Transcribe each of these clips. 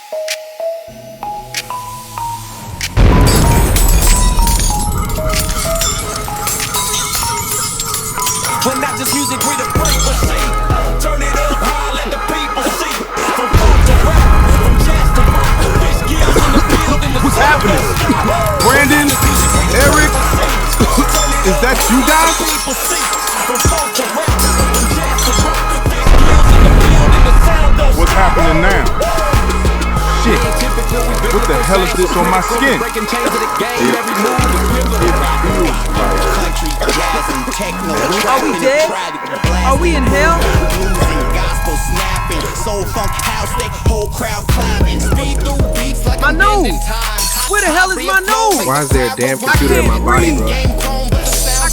When not just music, we the frequency. Turn it up high, let the people see. From pop to rap, from jazz to rock. PHYSHGUILLZ in the building. What's happening? Brandon, Eric, is that you guys? What's happening now? Shit, what the hell is this on my skin? Are we dead? Are we in hell? My nose! Where the hell is my nose? Why is there a damn computer in my body, bro? I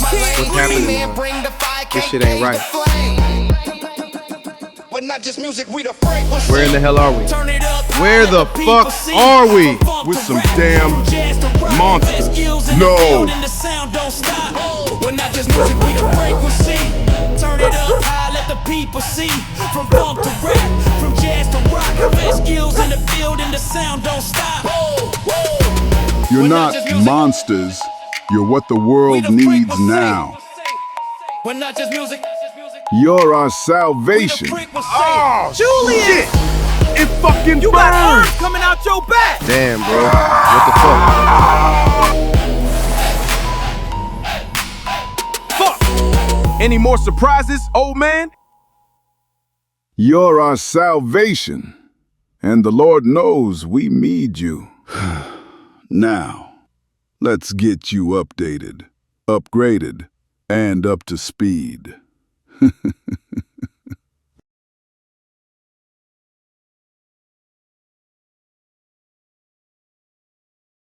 can't What's happening, man? This shit ain't right. Where in the hell are we? Where the fuck are we? With some damn monsters. No! We're not just music, we the frequency. Turn it up high, let the people see. From funk to rap, from jazz to rock. PHYSHGUILLZ in the building, the sound don't stop. You're not monsters. You're what the world needs now. We're not just music. You're our salvation. Oh, Julian! shit! It fucking You got burned! arms coming out your back! Damn, bro. What the fuck? Fuck! Any more surprises, old man? You're our salvation. And the Lord knows we need you. Now, let's get you updated, upgraded, and up to speed.